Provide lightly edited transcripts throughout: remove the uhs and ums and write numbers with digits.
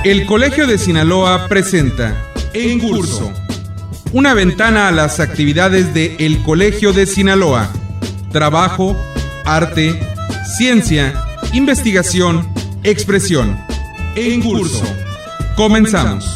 El Colegio de Sinaloa presenta En Curso, una ventana a las actividades de El Colegio de Sinaloa. Trabajo, arte, ciencia, investigación, expresión. En Curso. Comenzamos.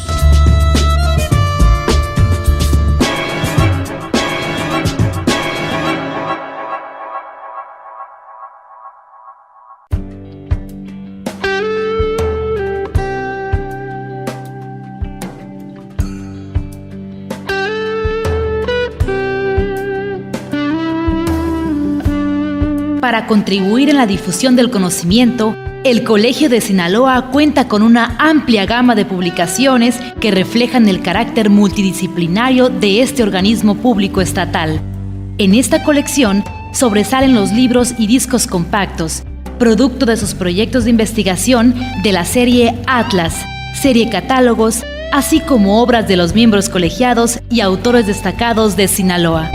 Para contribuir en la difusión del conocimiento, el Colegio de Sinaloa cuenta con una amplia gama de publicaciones que reflejan el carácter multidisciplinario de este organismo público estatal. En esta colección sobresalen los libros y discos compactos, producto de sus proyectos de investigación de la serie Atlas, serie Catálogos, así como obras de los miembros colegiados y autores destacados de Sinaloa.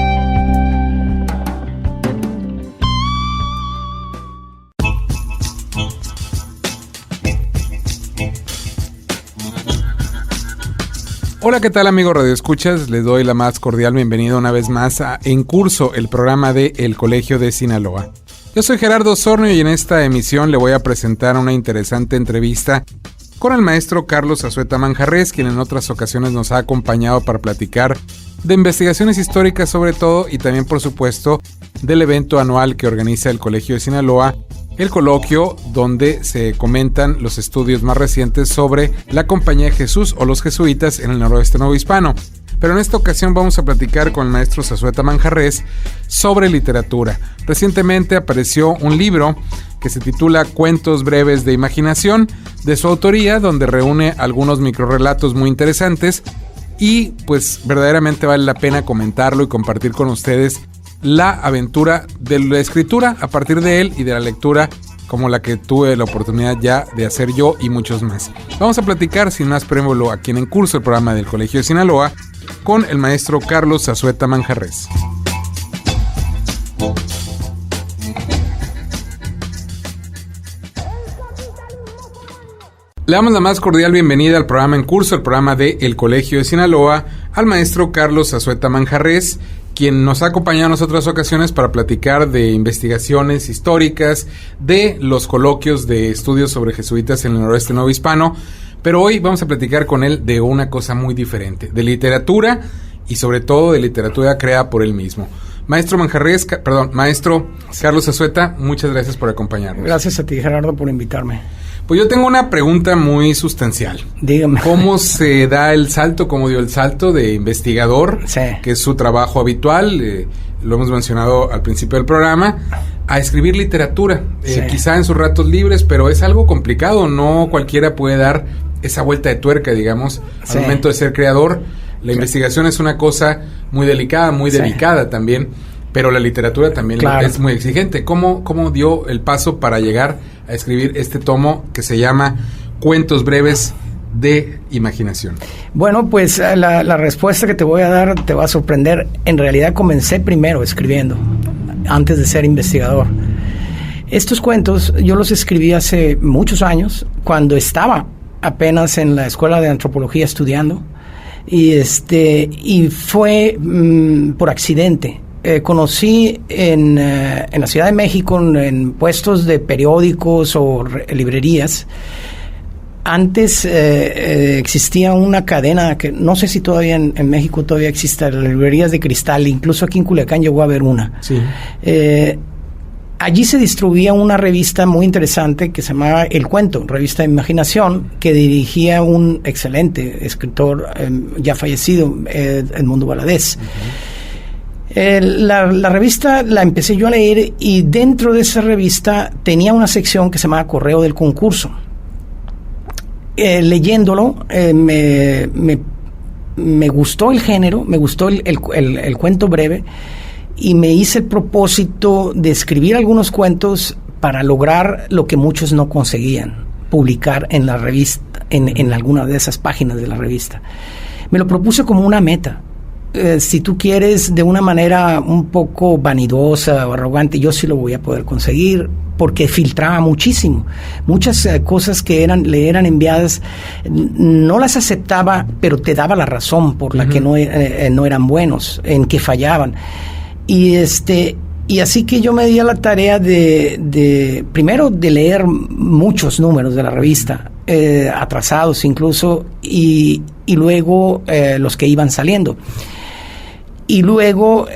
Hola, ¿qué tal, amigos radioescuchas? Les doy la más cordial bienvenida una vez más a En Curso, el programa de El Colegio de Sinaloa. Yo soy Gerardo Osornio y en esta emisión le voy a presentar una interesante entrevista con el maestro Carlos Azueta Manjarrés, quien en otras ocasiones nos ha acompañado para platicar de investigaciones históricas sobre todo y también, por supuesto, del evento anual que organiza el Colegio de Sinaloa, el coloquio, donde se comentan los estudios más recientes sobre la Compañía de Jesús o los jesuitas en el noroeste novohispano. Pero en esta ocasión vamos a platicar con el maestro Azueta Manjarrés sobre literatura. Recientemente apareció un libro que se titula Cuentos breves de imaginación, de su autoría, donde reúne algunos microrrelatos muy interesantes y pues verdaderamente vale la pena comentarlo y compartir con ustedes la aventura de la escritura a partir de él y de la lectura como la que tuve la oportunidad ya de hacer yo y muchos más. Vamos a platicar sin más preámbulo aquí en Curso, el programa del Colegio de Sinaloa, con el maestro Carlos Azueta Manjarrés. Le damos la más cordial bienvenida al programa En Curso, el programa de El Colegio de Sinaloa, al maestro Carlos Azueta Manjarrés, quien nos ha acompañado en otras ocasiones para platicar de investigaciones históricas, de los coloquios de estudios sobre jesuitas en el noroeste novohispano, pero hoy vamos a platicar con él de una cosa muy diferente, de literatura y sobre todo de literatura creada por él mismo. Maestro Carlos Azueta, muchas gracias por acompañarnos. Gracias a ti, Gerardo, por invitarme. Pues yo tengo una pregunta muy sustancial. Dígame. ¿Cómo se da el salto, cómo dio el salto de investigador, sí, que es su trabajo habitual, lo hemos mencionado al principio del programa, a escribir literatura? Sí. Quizá en sus ratos libres, pero es algo complicado, no cualquiera puede dar esa vuelta de tuerca, digamos, sí, al momento de ser creador. La investigación es una cosa muy delicada, muy dedicada también, pero la literatura también es muy exigente. ¿Cómo dio el paso para llegar a escribir este tomo que se llama Cuentos breves de imaginación? Bueno, pues la respuesta que te voy a dar te va a sorprender. En realidad comencé primero escribiendo, antes de ser investigador. Estos cuentos yo los escribí hace muchos años, cuando estaba apenas en la escuela de antropología estudiando, y fue por accidente. Conocí en la Ciudad de México, en puestos de periódicos o librerías. Antes existía una cadena que no sé si todavía en México todavía existe, las librerías de cristal, incluso aquí en Culiacán llegó a haber una. Sí. Allí se distribuía una revista muy interesante que se llamaba El Cuento, revista de imaginación, que dirigía un excelente escritor ya fallecido, Edmundo Valadez. Uh-huh. La revista la empecé yo a leer y dentro de esa revista tenía una sección que se llamaba Correo del Concurso. Leyéndolo me gustó el género, me gustó el cuento breve y me hice el propósito de escribir algunos cuentos para lograr lo que muchos no conseguían, publicar en la revista, en alguna de esas páginas de la revista. Me lo propuse como una meta. si tú quieres, de una manera un poco vanidosa o arrogante, yo sí lo voy a poder conseguir, porque filtraba muchísimo. Muchas cosas que le eran enviadas, no las aceptaba, pero te daba la razón por la que no eran buenos, en que fallaban. Y así que yo me di a la tarea primero de leer muchos números de la revista, atrasados incluso, y luego los que iban saliendo. Y luego,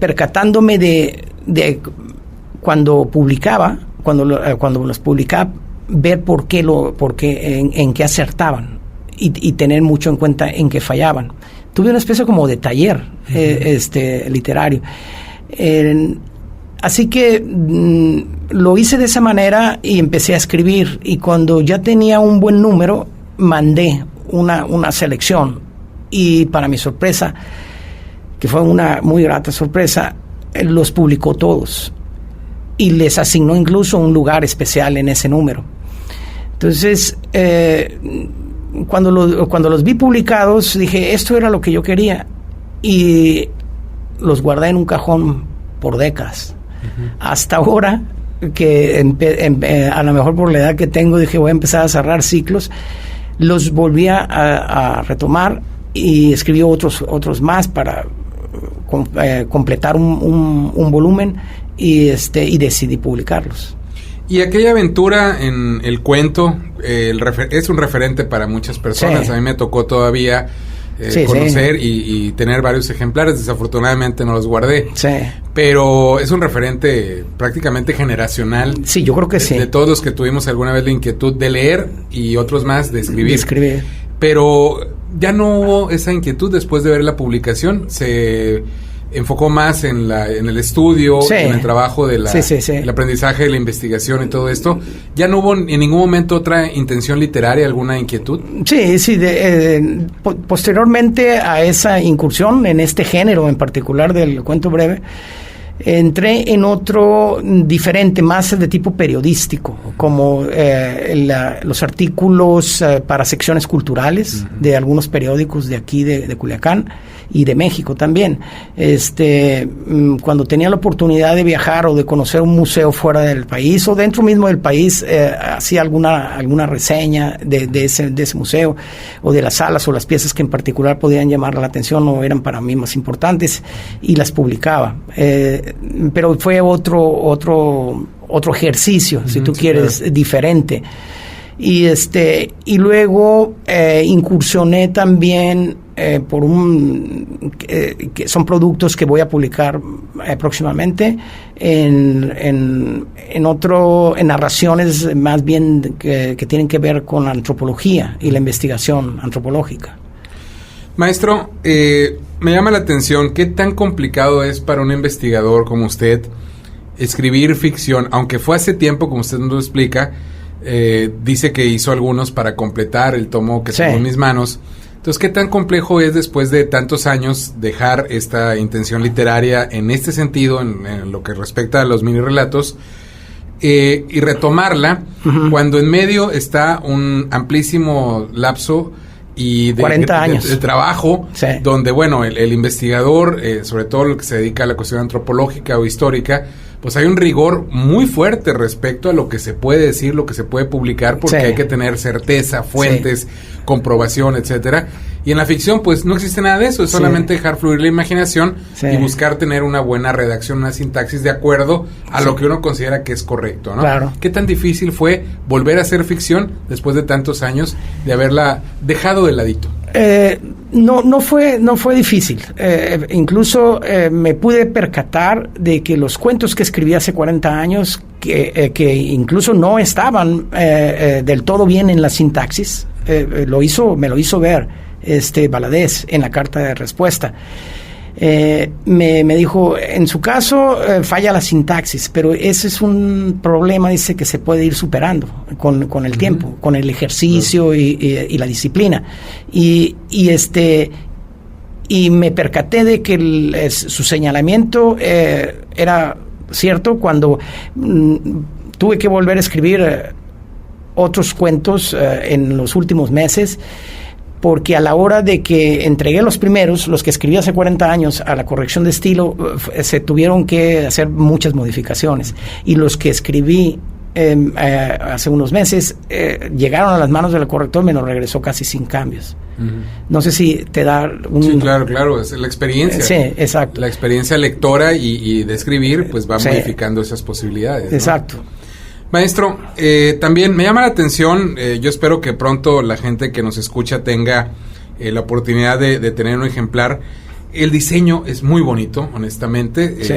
percatándome de cuando publicaba, cuando los publicaba, ver en qué acertaban y tener mucho en cuenta en qué fallaban. Tuve una especie como de taller literario. Así que lo hice de esa manera y empecé a escribir. Y cuando ya tenía un buen número, mandé una selección. Y para mi sorpresa, que fue una muy grata sorpresa, los publicó todos. Y les asignó incluso un lugar especial en ese número. Entonces, cuando los vi publicados, dije, esto era lo que yo quería. Y los guardé en un cajón por décadas. Hasta ahora, que a lo mejor por la edad que tengo, dije, voy a empezar a cerrar ciclos. Los volví a retomar y escribí otros más para completar un volumen y decidí publicarlos. Y aquella aventura en el cuento es un referente para muchas personas. Sí. A mí me tocó todavía conocer y tener varios ejemplares. Desafortunadamente no los guardé. Sí. Pero es un referente prácticamente generacional. Sí, yo creo que sí. De todos los que tuvimos alguna vez la inquietud de leer y otros más de escribir. Pero ya no hubo esa inquietud después de ver la publicación. Se enfocó más en el estudio, en el trabajo el aprendizaje, la investigación y todo esto. ¿Ya no hubo en ningún momento otra intención literaria, alguna inquietud? Sí. Posteriormente a esa incursión en este género en particular del cuento breve, entré en otro diferente, más de tipo periodístico, como los artículos para secciones culturales de algunos periódicos de aquí de Culiacán y de México también. Cuando tenía la oportunidad de viajar o de conocer un museo fuera del país o dentro mismo del país, hacía alguna reseña de ese museo o de las salas o las piezas que en particular podían llamar la atención o eran para mí más importantes, y las publicaba. Pero fue otro ejercicio, si tú quieres, claro, diferente. Y luego incursioné también por que son productos que voy a publicar próximamente en narraciones más bien que tienen que ver con la antropología y la investigación antropológica. Maestro, me llama la atención qué tan complicado es para un investigador como usted escribir ficción, aunque fue hace tiempo, como usted nos lo explica. Dice que hizo algunos para completar el tomo que tengo en mis manos. Entonces, ¿qué tan complejo es después de tantos años dejar esta intención literaria en este sentido, en lo que respecta a los mini relatos, y retomarla cuando en medio está un amplísimo lapso y de 40 años de trabajo, donde, bueno, el investigador, sobre todo el que se dedica a la cuestión antropológica o histórica, pues hay un rigor muy fuerte respecto a lo que se puede decir, lo que se puede publicar, porque hay que tener certeza, fuentes, comprobación, etcétera. Y en la ficción, pues, no existe nada de eso, es solamente dejar fluir la imaginación y buscar tener una buena redacción, una sintaxis de acuerdo a lo que uno considera que es correcto, ¿no? Claro. ¿Qué tan difícil fue volver a hacer ficción después de tantos años de haberla dejado de ladito? No fue difícil. Incluso me pude percatar de que los cuentos que escribí hace 40 años, que incluso no estaban del todo bien en la sintaxis, me lo hizo ver Valadez en la carta de respuesta. Me dijo, en su caso falla la sintaxis, pero ese es un problema, dice, que se puede ir superando con el tiempo, con el ejercicio y la disciplina. Y me percaté de que su señalamiento era cierto cuando tuve que volver a escribir otros cuentos en los últimos meses, porque a la hora de que entregué los primeros, los que escribí hace 40 años, a la corrección de estilo, se tuvieron que hacer muchas modificaciones. Y los que escribí hace unos meses llegaron a las manos del corrector, me lo regresó casi sin cambios. No sé si te da un... Sí, claro, es la experiencia. Sí, exacto. La experiencia lectora y de escribir, pues va modificando esas posibilidades, ¿no? Exacto. Maestro, también me llama la atención, yo espero que pronto la gente que nos escucha tenga la oportunidad de tener un ejemplar. El diseño es muy bonito, honestamente. Sí.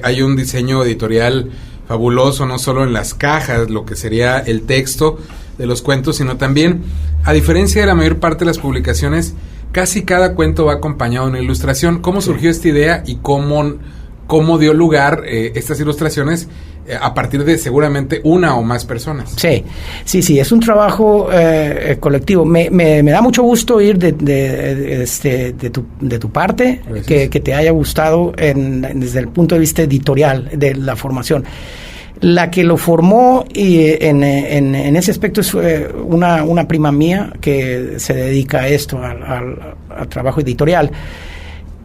Hay un diseño editorial fabuloso, no solo en las cajas, lo que sería el texto de los cuentos, sino también, a diferencia de la mayor parte de las publicaciones, casi cada cuento va acompañado de una ilustración. ¿Cómo surgió esta idea y cómo dio lugar estas ilustraciones a partir de seguramente una o más personas? Sí, es un trabajo colectivo. Me da mucho gusto oír de tu parte que te haya gustado desde el punto de vista editorial de la formación. La que lo formó en ese aspecto es una prima mía que se dedica a esto, al trabajo editorial.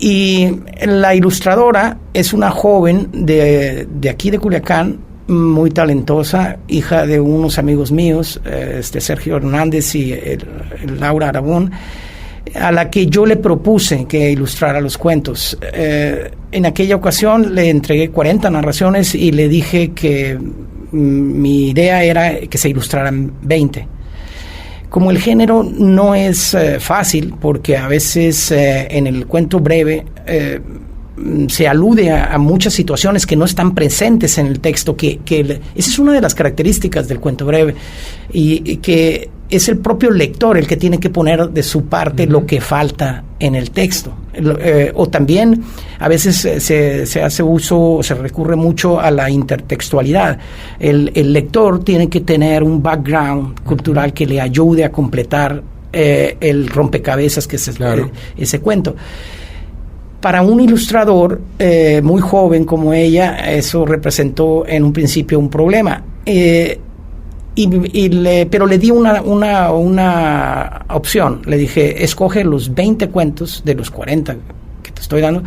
Y la ilustradora es una joven de aquí de Culiacán, muy talentosa, hija de unos amigos míos, Sergio Hernández y Laura Aragón, a la que yo le propuse que ilustrara los cuentos. En aquella ocasión le entregué 40 narraciones y le dije que mi idea era que se ilustraran 20. Como el género no es fácil, porque a veces en el cuento breve se alude a muchas situaciones que no están presentes en el texto, esa es una de las características del cuento breve, y que es el propio lector el que tiene que poner de su parte lo que falta en el texto. O también a veces se hace uso, se recurre mucho a la intertextualidad. El lector tiene que tener un background cultural que le ayude a completar el rompecabezas que es ese cuento. Para un ilustrador muy joven como ella, eso representó en un principio un problema. Pero le di una opción. Le dije, escoge los 20 cuentos de los 40 que te estoy dando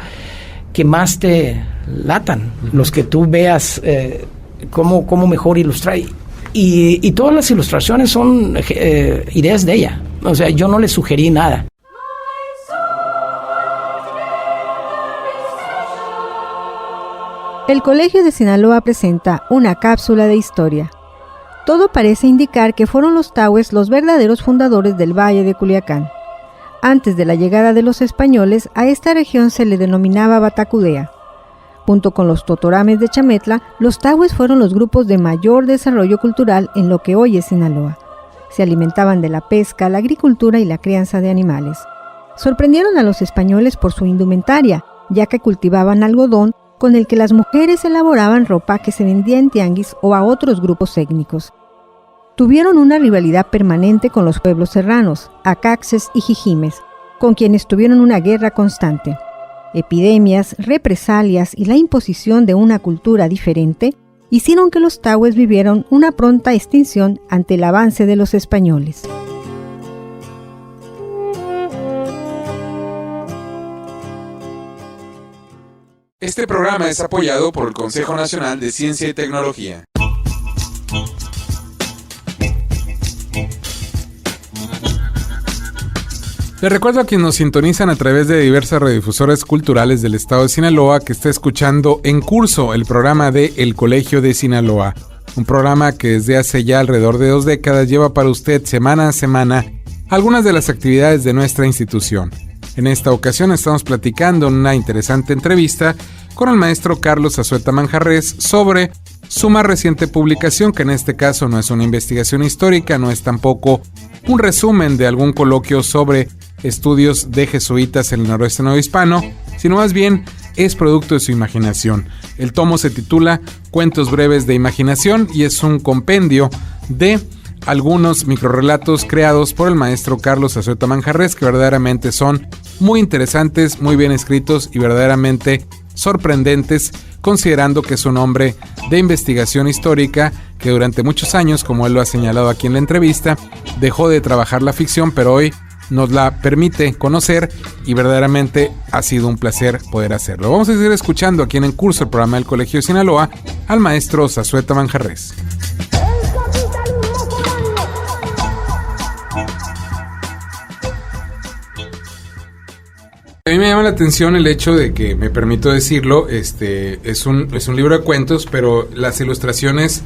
que más te latan, los que tú veas cómo mejor ilustrar. Y todas las ilustraciones son ideas de ella. O sea, yo no le sugerí nada. El Colegio de Sinaloa presenta una cápsula de historia. Todo parece indicar que fueron los tahues los verdaderos fundadores del Valle de Culiacán. Antes de la llegada de los españoles, a esta región se le denominaba Batacudea. Junto con los totorames de Chametla, los tahues fueron los grupos de mayor desarrollo cultural en lo que hoy es Sinaloa. Se alimentaban de la pesca, la agricultura y la crianza de animales. Sorprendieron a los españoles por su indumentaria, ya que cultivaban algodón con el que las mujeres elaboraban ropa que se vendía en tianguis o a otros grupos étnicos. Tuvieron una rivalidad permanente con los pueblos serranos, acaxes y jijimes, con quienes tuvieron una guerra constante. Epidemias, represalias y la imposición de una cultura diferente hicieron que los tahues vivieran una pronta extinción ante el avance de los españoles. Este programa es apoyado por el Consejo Nacional de Ciencia y Tecnología. Les recuerdo a quienes nos sintonizan a través de diversas radiodifusoras culturales del estado de Sinaloa que está escuchando En Curso, el programa de El Colegio de Sinaloa. Un programa que desde hace ya alrededor de 2 décadas lleva para usted semana a semana algunas de las actividades de nuestra institución. En esta ocasión estamos platicando en una interesante entrevista con el maestro Carlos Azueta Manjarrés sobre su más reciente publicación, que en este caso no es una investigación histórica, no es tampoco un resumen de algún coloquio sobre estudios de jesuitas en el noroeste novohispano, sino más bien es producto de su imaginación. El tomo se titula Cuentos breves de imaginación y es un compendio de algunos microrrelatos creados por el maestro Carlos Azueta Manjarrés, que verdaderamente son muy interesantes, muy bien escritos y verdaderamente sorprendentes, considerando que es un hombre de investigación histórica que durante muchos años, como él lo ha señalado aquí en la entrevista, dejó de trabajar la ficción, pero hoy nos la permite conocer y verdaderamente ha sido un placer poder hacerlo. Vamos a seguir escuchando aquí en Curso, el programa del Colegio de Sinaloa, al maestro Zazueta Manjarrés. A mí me llama la atención el hecho de que, me permito decirlo, es un libro de cuentos, pero las ilustraciones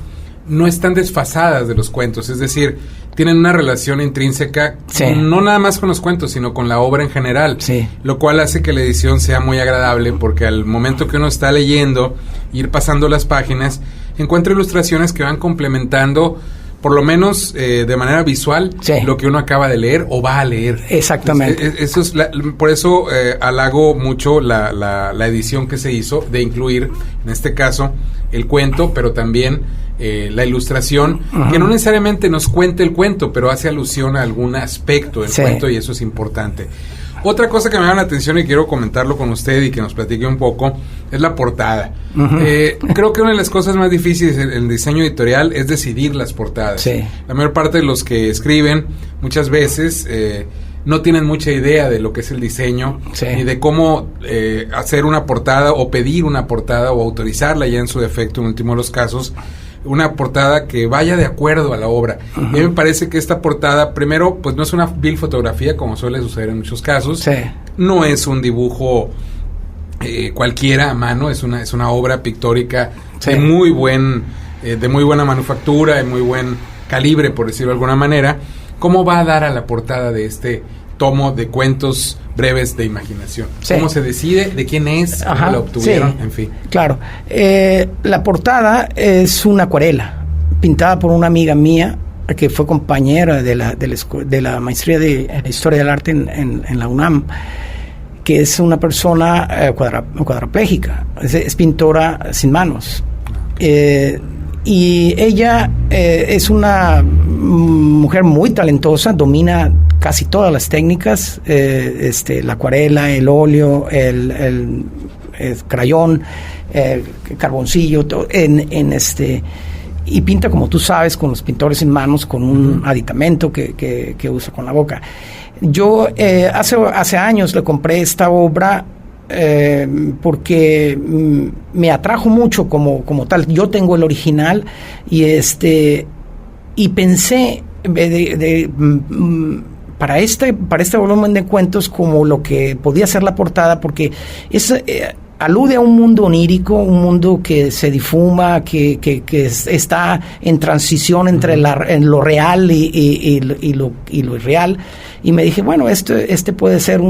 no están desfasadas de los cuentos, es decir, tienen una relación intrínseca, no nada más con los cuentos, sino con la obra en general, lo cual hace que la edición sea muy agradable, porque al momento que uno está leyendo, ir pasando las páginas, encuentra ilustraciones que van complementando, por lo menos de manera visual, lo que uno acaba de leer o va a leer. Exactamente. Entonces, eso es por eso halago mucho la edición que se hizo, de incluir, en este caso, el cuento, pero también la ilustración, que no necesariamente nos cuente el cuento, pero hace alusión a algún aspecto del cuento, y eso es importante. Otra cosa que me llama la atención y quiero comentarlo con usted y que nos platique un poco es la portada. Creo que una de las cosas más difíciles en el diseño editorial es decidir las portadas. La mayor parte de los que escriben muchas veces no tienen mucha idea de lo que es el diseño ni de cómo hacer una portada o pedir una portada o autorizarla ya en su defecto, en el último de los casos, una portada que vaya de acuerdo a la obra. Y a mí me parece que esta portada, primero, pues no es una vil fotografía, como suele suceder en muchos casos. No es un dibujo cualquiera a mano, es una obra pictórica de muy buena manufactura, de muy buen calibre, por decirlo de alguna manera. ¿Cómo va a dar a la portada de este tomo de cuentos breves de imaginación? ¿Cómo se decide? ¿De quién es? ¿Cómo la obtuvieron? En fin. Claro. La portada es una acuarela pintada por una amiga mía que fue compañera de la maestría de Historia del Arte en la UNAM, que es una persona cuadraplégica, es pintora sin manos. Y ella es una mujer muy talentosa, domina casi todas las técnicas, la acuarela, el óleo, el crayón, carboncillo, y pinta, como tú sabes, con los pintores sin manos, con un aditamento que usa con la boca. Yo hace años le compré esta obra porque me atrajo mucho como tal. Yo tengo el original y pensé para este volumen de cuentos como lo que podía ser la portada, porque alude a un mundo onírico, un mundo que se difuma, que está en transición entre lo real y lo irreal. Y me dije, bueno, este puede ser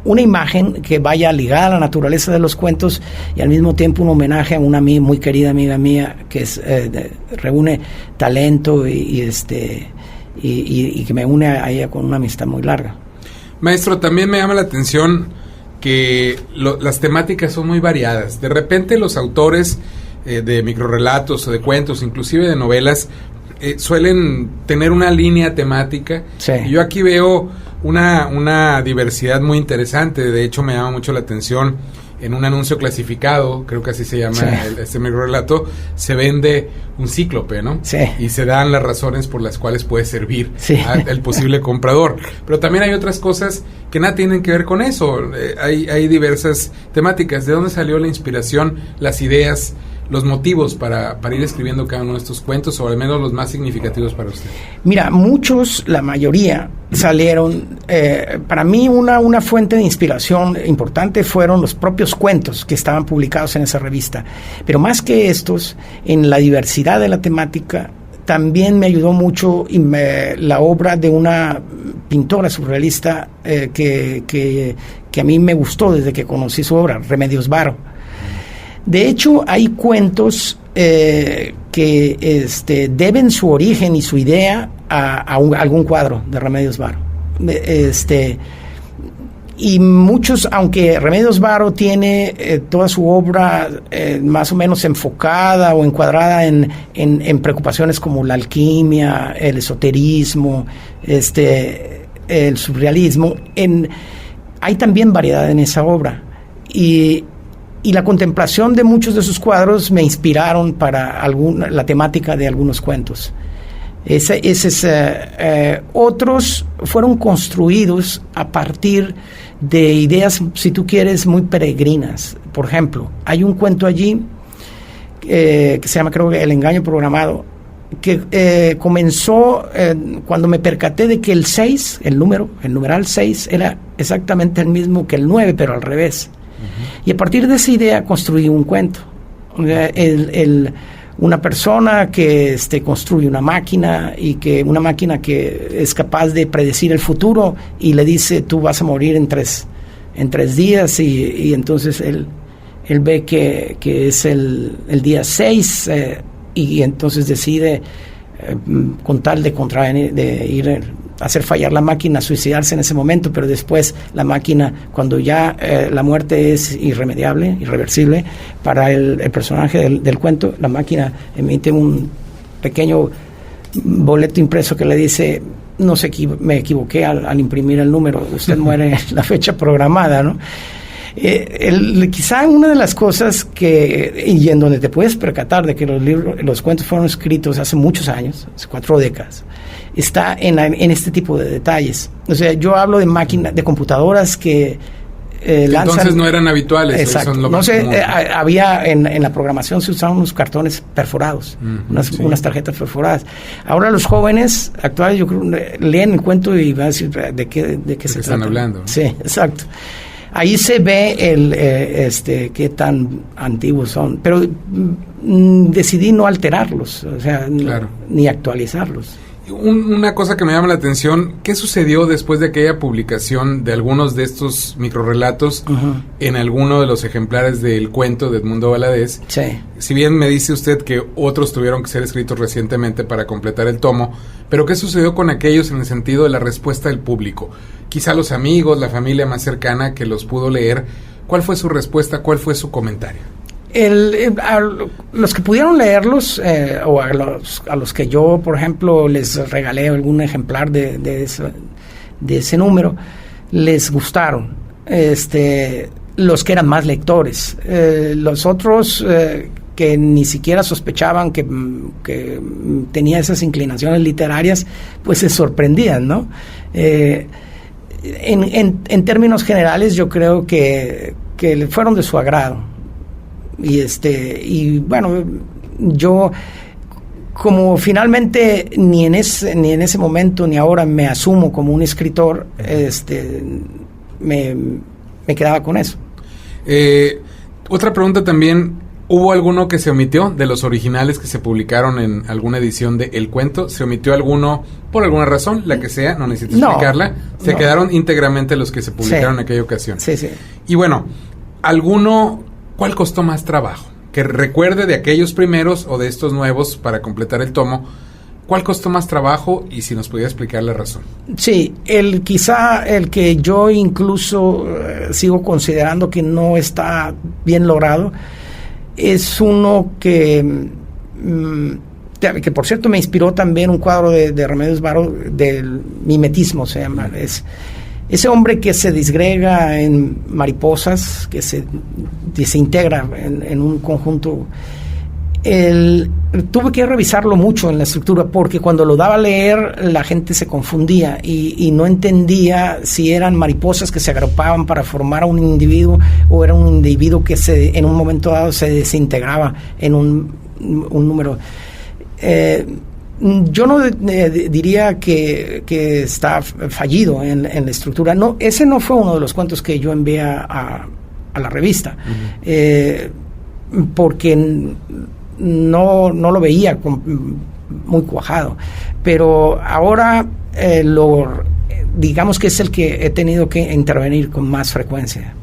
una imagen que vaya ligada a la naturaleza de los cuentos y al mismo tiempo un homenaje a una muy querida amiga mía que reúne talento y que me une a ella con una amistad muy larga. Maestro, también me llama la atención que las temáticas son muy variadas. De repente los autores de microrrelatos o de cuentos, inclusive de novelas, suelen tener una línea temática. Y yo aquí veo una diversidad muy interesante. De hecho, me llama mucho la atención, en un anuncio clasificado, creo que así se llama este microrrelato, se vende un cíclope, ¿no? Y se dan las razones por las cuales puede servir al posible comprador. Pero también hay otras cosas que nada tienen que ver con eso. Hay diversas temáticas. ¿De dónde salió la inspiración, las ideas, los motivos para ir escribiendo cada uno de estos cuentos, o al menos los más significativos para usted? Mira, la mayoría salieron, para mí una fuente de inspiración importante fueron los propios cuentos que estaban publicados en esa revista, pero más que estos, en la diversidad de la temática, también me ayudó mucho la obra de una pintora surrealista que a mí me gustó desde que conocí su obra, Remedios Varo. De hecho, hay cuentos que deben su origen y su idea a algún cuadro de Remedios Varo. Y muchos, aunque Remedios Varo tiene toda su obra más o menos enfocada o encuadrada en preocupaciones como la alquimia, el esoterismo, el surrealismo, hay también variedad en esa obra. Y la contemplación de muchos de sus cuadros me inspiraron para la temática de algunos cuentos. Otros fueron construidos a partir de ideas, si tú quieres, muy peregrinas. Por ejemplo, hay un cuento allí que se llama, creo que, El engaño programado, que comenzó cuando me percaté de que el 6, el numeral 6, era exactamente el mismo que el 9, pero al revés. Y a partir de esa idea construí un cuento. Una persona que construye una máquina, y que una máquina que es capaz de predecir el futuro, y le dice: tú vas a morir en tres días, y entonces él ve que es el día 6, y entonces decide, con tal de ir a hacer fallar la máquina, suicidarse en ese momento. Pero después la máquina, cuando ya la muerte es irreversible para el personaje del cuento, la máquina emite un pequeño boleto impreso que le dice: no sé, me equivoqué al imprimir el número, usted muere en la fecha programada, ¿no? Quizá una de las cosas y en donde te puedes percatar de que los cuentos fueron escritos hace muchos años, hace 4 décadas, está en este tipo de detalles. O sea, yo hablo de máquinas, de computadoras que lanzan. Entonces no eran habituales. Exacto. Había en la programación se usaban unos cartones perforados, unas tarjetas perforadas. Ahora los jóvenes actuales, yo creo, leen el cuento y van a decir de qué se están trata. Hablando, ¿no? Sí, exacto. Ahí se ve qué tan antiguos son, pero decidí no alterarlos, o sea, claro, ni actualizarlos. Una cosa que me llama la atención: ¿qué sucedió después de aquella publicación de algunos de estos microrrelatos en alguno de los ejemplares del cuento de Edmundo Valadez? Sí. Si bien me dice usted que otros tuvieron que ser escritos recientemente para completar el tomo, pero ¿qué sucedió con aquellos en el sentido de la respuesta del público? Quizá los amigos, la familia más cercana que los pudo leer, ¿cuál fue su respuesta? ¿Cuál fue su comentario? A los que pudieron leerlos, o a los que yo, por ejemplo, les regalé algún ejemplar de ese número, les gustaron. Los que eran más lectores. Los otros que ni siquiera sospechaban que tenía esas inclinaciones literarias, pues se sorprendían, ¿no? En términos generales, yo creo que fueron de su agrado. Y bueno, yo, como finalmente ni en ese momento ni ahora me asumo como un escritor, me quedaba con eso. Otra pregunta también: ¿hubo alguno que se omitió de los originales que se publicaron en alguna edición de El Cuento? ¿Se omitió alguno por alguna razón, la que sea? No necesito explicarla. ¿Se quedaron íntegramente los que se publicaron en aquella ocasión? Sí, sí. Y bueno, ¿cuál costó más trabajo? Que recuerde de aquellos primeros o de estos nuevos para completar el tomo, ¿cuál costó más trabajo? Y si nos pudiera explicar la razón. Sí, quizá el que yo incluso sigo considerando que no está bien logrado, es uno que por cierto me inspiró también un cuadro de Remedios Varo, del mimetismo se llama. Es ese hombre que se disgrega en mariposas, que se integra en un conjunto. Tuve que revisarlo mucho en la estructura, porque cuando lo daba a leer la gente se confundía y no entendía si eran mariposas que se agrupaban para formar a un individuo, o era un individuo que en un momento dado se desintegraba en un número. Yo no diría que está fallido en la estructura. No, ese no fue uno de los cuentos que yo envié a la revista, porque no lo veía muy cuajado. Pero ahora digamos que es el que he tenido que intervenir con más frecuencia.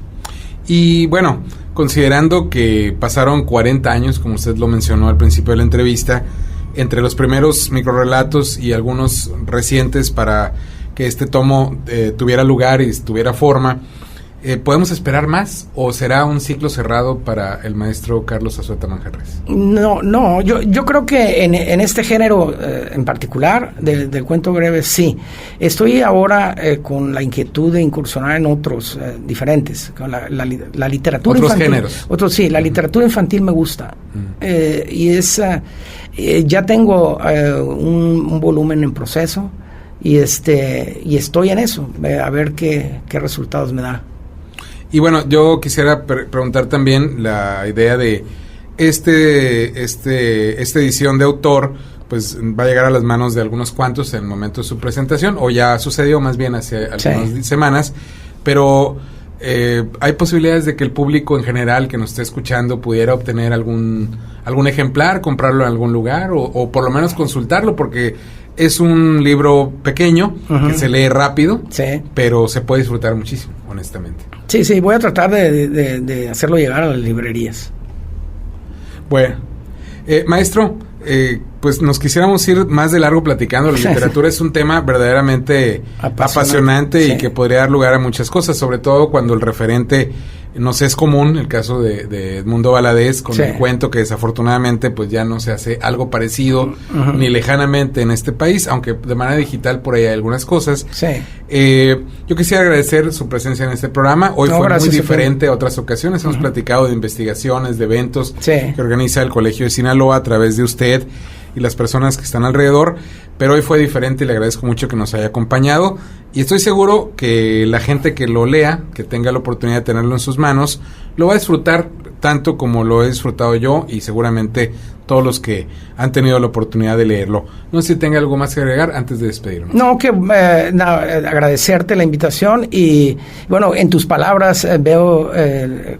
Y bueno, considerando que pasaron 40 años, como usted lo mencionó al principio de la entrevista, entre los primeros microrrelatos y algunos recientes para que este tomo tuviera lugar y tuviera forma, ¿podemos esperar más o será un ciclo cerrado para el maestro Carlos Azueta Manjarres? No, yo creo que en este género en particular del cuento breve sí. Estoy ahora con la inquietud de incursionar en otros diferentes, con la literatura ¿Otros infantil. géneros? Sí, la literatura infantil me gusta. Y es ya tengo un volumen en proceso y estoy en eso, a ver qué resultados me da. Y bueno, yo quisiera preguntar también la idea de esta edición de autor, pues va a llegar a las manos de algunos cuantos en el momento de su presentación, o ya sucedió más bien hace algunas semanas, pero hay posibilidades de que el público en general que nos esté escuchando pudiera obtener algún ejemplar, comprarlo en algún lugar, o por lo menos consultarlo, porque es un libro pequeño, que se lee rápido, pero se puede disfrutar muchísimo, honestamente. Sí, voy a tratar de hacerlo llegar a las librerías. Bueno, maestro, pues nos quisiéramos ir más de largo platicando. La literatura es un tema verdaderamente apasionante y que podría dar lugar a muchas cosas, sobre todo cuando el referente nos es común, el caso de Edmundo Valadez con el cuento, que desafortunadamente pues ya no se hace algo parecido ni lejanamente en este país, aunque de manera digital por ahí hay algunas cosas. Yo quisiera agradecer su presencia en este programa. Hoy fue muy diferente a otras ocasiones. Hemos platicado de investigaciones, de eventos que organiza el Colegio de Sinaloa a través de usted y las personas que están alrededor, pero hoy fue diferente y le agradezco mucho que nos haya acompañado, y estoy seguro que la gente que lo lea, que tenga la oportunidad de tenerlo en sus manos, lo va a disfrutar tanto como lo he disfrutado yo, y seguramente todos los que han tenido la oportunidad de leerlo. No sé si tenga algo más que agregar antes de despedirnos. No, agradecerte la invitación, y bueno, en tus palabras veo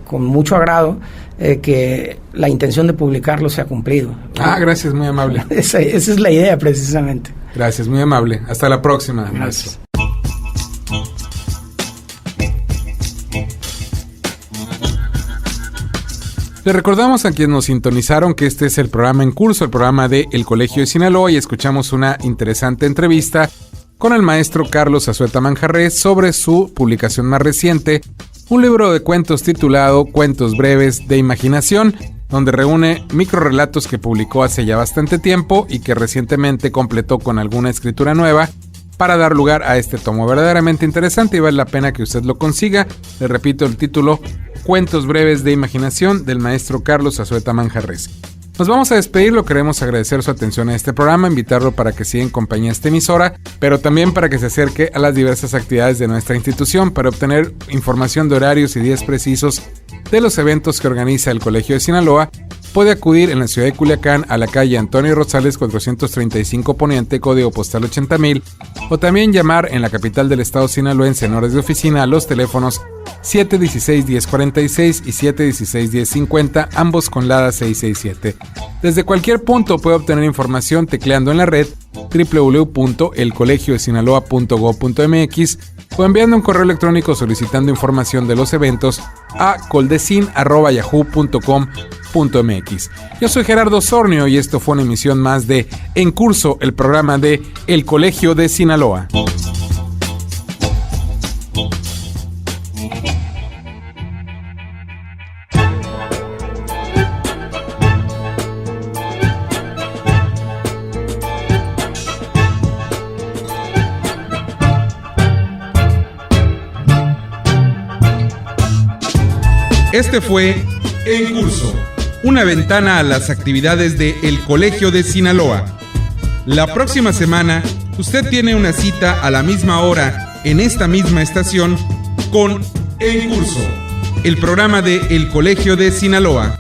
con mucho agrado que la intención de publicarlo se ha cumplido. Gracias, muy amable. Esa es la idea, precisamente. Gracias, muy amable. Hasta la próxima. Gracias. Le recordamos a quienes nos sintonizaron que este es el programa en curso, el programa de El Colegio de Sinaloa, y escuchamos una interesante entrevista con el maestro Carlos Azueta Manjarres sobre su publicación más reciente, un libro de cuentos titulado Cuentos breves de imaginación, donde reúne microrelatos que publicó hace ya bastante tiempo y que recientemente completó con alguna escritura nueva para dar lugar a este tomo verdaderamente interesante, y vale la pena que usted lo consiga. Le repito el título: Cuentos breves de imaginación, del maestro Carlos Azueta Manjarres. Nos vamos a despedir, lo queremos agradecer su atención a este programa, invitarlo para que siga en compañía de esta emisora, pero también para que se acerque a las diversas actividades de nuestra institución. Para obtener información de horarios y días precisos de los eventos que organiza el Colegio de Sinaloa, puede acudir en la ciudad de Culiacán a la calle Antonio Rosales 435 Poniente, código postal 80,000, o también llamar en la capital del estado sinaloense en horas de oficina a los teléfonos 716-1046 y 716-1050, ambos con LADA 667. Desde cualquier punto puede obtener información tecleando en la red www.elcolegiodesinaloa.gov.mx o enviando un correo electrónico solicitando información de los eventos a coldecin@yahoo.com.mx. Yo soy Gerardo Osornio y esto fue una emisión más de En Curso, el programa de El Colegio de Sinaloa. Este fue En Curso, una ventana a las actividades de El Colegio de Sinaloa. La próxima semana, usted tiene una cita a la misma hora en esta misma estación con En Curso, el programa de El Colegio de Sinaloa.